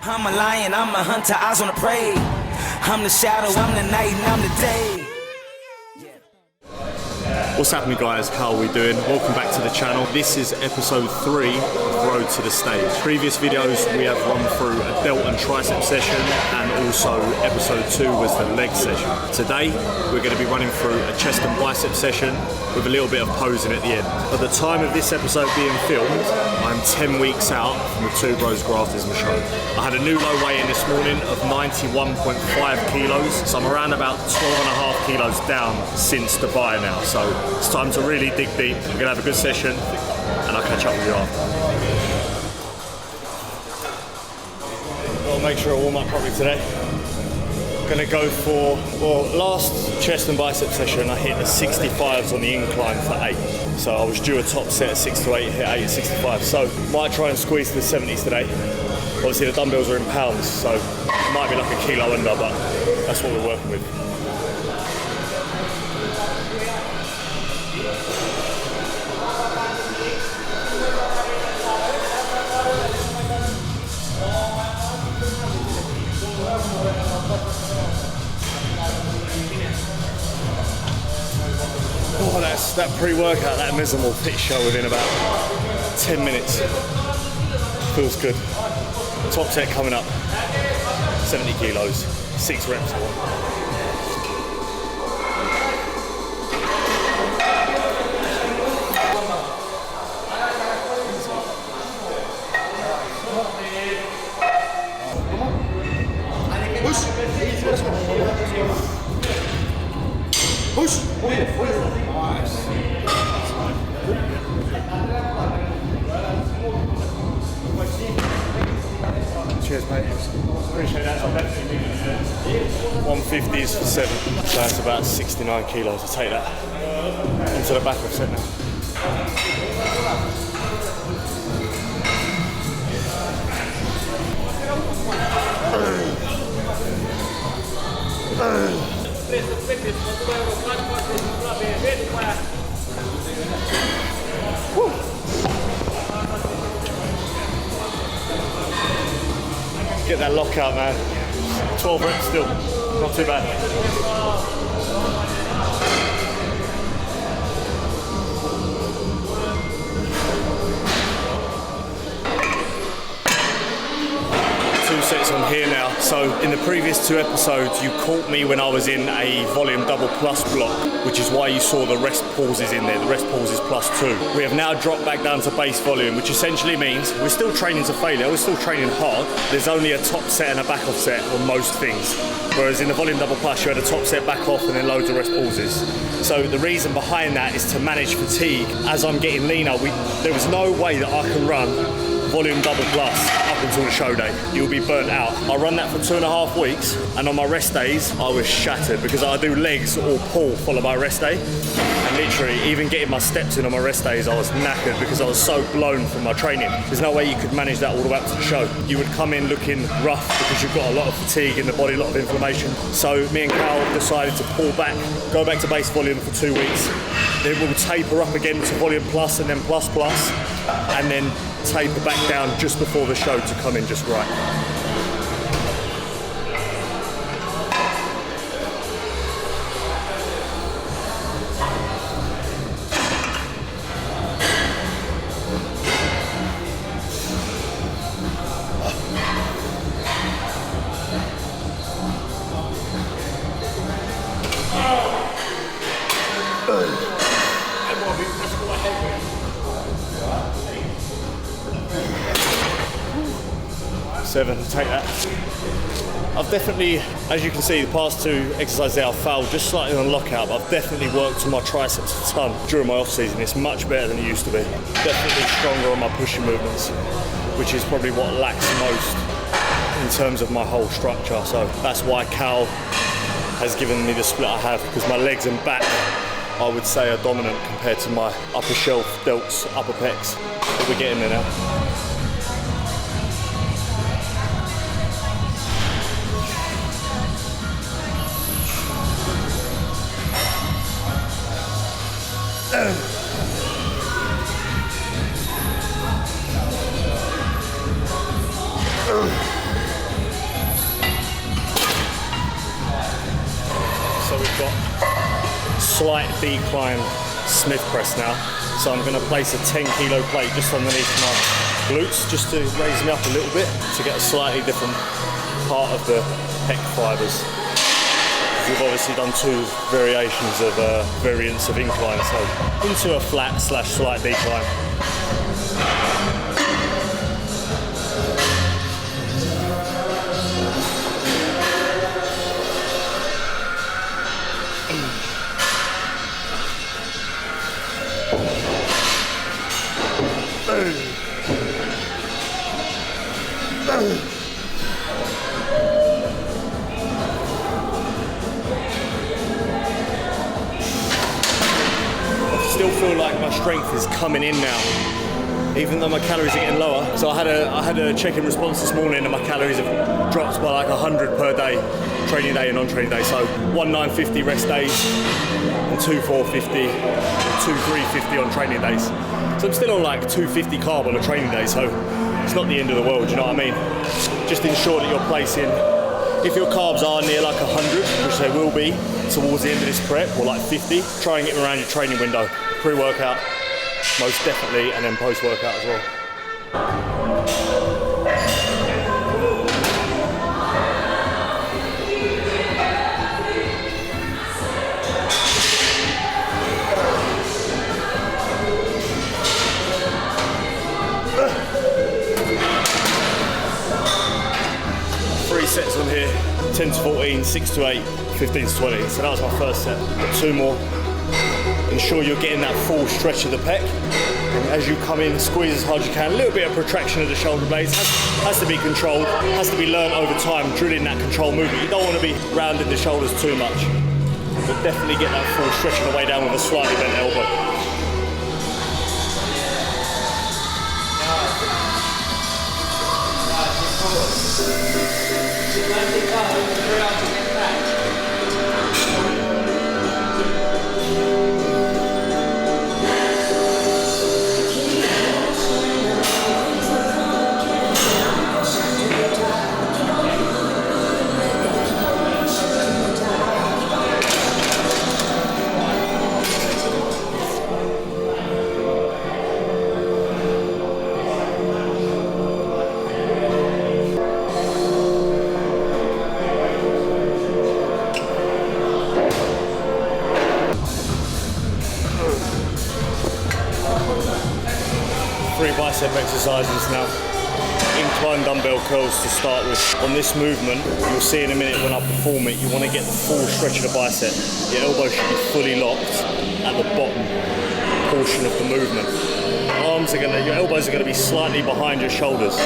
I'm a lion, I'm a hunter, eyes on the prey. I'm the shadow, I'm the night, and I'm the day. What's happening, guys? How are we doing? Welcome back to the channel. This is episode 3 of Road to the Stage. Previous videos we have run through a delt and tricep session, and also episode 2 was the leg session. Today we're going to be running through a chest and bicep session with a little bit of posing at the end. At the time of this episode being filmed, I'm 10 weeks out from the Two Bros Graftism show. I had a new low weigh in this morning of 91.5 kilos, so I'm around about 12.5 kilos down since Dubai now. So it's time to really dig deep. We're gonna have a good session, and I'll catch up with you after. Gotta make sure I warm up properly today. Gonna go for, well, last chest and bicep session I hit the 65s on the incline for 8. So I was due a top set at 6 to 8, hit 8 at 65. So might try and squeeze to the 70s today. Obviously the dumbbells are in pounds, so it might be like a kilo under, but that's what we're working with. Oh, that pre-workout, that mesomorph fit show within about 10 minutes. Feels good. Top set coming up, 70 kilos, 6 reps I want. Push. Cheers, mate. Appreciate that. 150s for 7, so that's about 69 kilos. I'll take that into the back of set now. Get that lock out, man. 12 reps still, not too bad. 2 sets on here now. So in the previous 2 episodes, you caught me when I was in a volume double plus block, which is why you saw the rest pauses in there. The rest pauses +2. We have now dropped back down to base volume, which essentially means we're still training to failure. We're still training hard. There's only a top set and a back off set on most things. Whereas in the volume double plus, you had a top set, back off, and then loads of rest pauses. So the reason behind that is to manage fatigue. As I'm getting leaner, there was no way that I can run volume double plus up until the show day. You'll be burnt out. I run that for 2.5 weeks, and on my rest days I was shattered because I do legs or pull followed by rest day, and literally even getting my steps in on my rest days I was knackered because I was so blown from my training. There's no way you could manage that all the way up to the show. You would come in looking rough because you've got a lot of fatigue in the body, a lot of inflammation. So me and Cal decided to pull back, go back to base volume for 2 weeks. Then we'll taper up again to volume plus and then plus, and then taper back down just before the show to come in just right. Seven, take that. I've definitely, as you can see, the past 2 exercises there, I've failed just slightly on lockout, but I've definitely worked on my triceps a ton during my off season. It's much better than it used to be. Definitely stronger on my pushing movements, which is probably what lacks most in terms of my whole structure. So that's why Cal has given me the split I have, because my legs and back, I would say, are dominant compared to my upper shelf delts, upper pecs. But we're getting there now. got slight decline Smith press now. So I'm going to place a 10 kilo plate just underneath my glutes, just to raise me up a little bit to get a slightly different part of the pec fibers. We've obviously done two variations of variants of incline, so into a flat / slight decline. Still feel like my strength is coming in now, even though my calories are getting lower. So I had a check-in response this morning, and my calories have dropped by like 100 per day, training day and non-training day. So 1,950 rest days and 2,450 or 2,350 on training days. So I'm still on like 250 carb on a training day, so it's not the end of the world, you know what I mean? Just ensure that you're placing, if your carbs are near like 100, which they will be towards the end of this prep, or like 50, try and get them around your training window. Pre-workout, most definitely, and then post-workout as well. Three sets on here, 10 to 14, 6 to 8, 15 to 20. So that was my first set. Got two more. Ensure you're getting that full stretch of the pec. And as you come in, squeeze as hard as you can. A little bit of protraction of the shoulder blades. Has to be controlled, has to be learned over time, drilling that control movement. You don't want to be rounding the shoulders too much. But definitely get that full stretch on the way down with a slightly bent elbow. Three bicep exercises now. Incline dumbbell curls to start with. On this movement, you'll see in a minute when I perform it, you want to get the full stretch of the bicep. Your elbow should be fully locked at the bottom portion of the movement. Your elbows are going to be slightly behind your shoulders.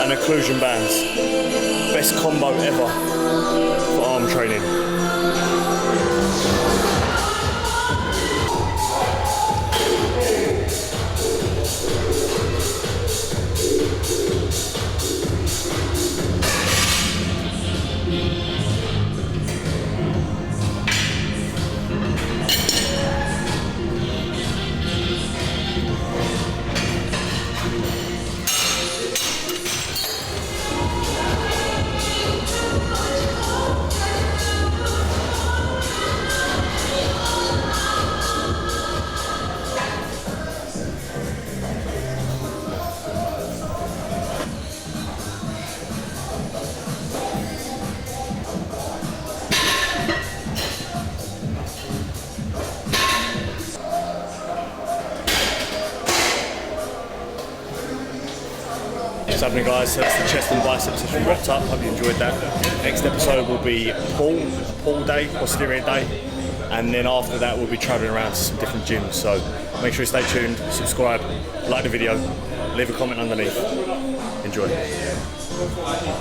And occlusion bands. Best combo ever for arm training. What's happening, guys? So that's the chest and biceps session wrapped up. Hope you enjoyed that. Next episode will be pull day, posterior day, and then after that we'll be traveling around to some different gyms. So make sure you stay tuned, subscribe, like the video, leave a comment underneath. Enjoy.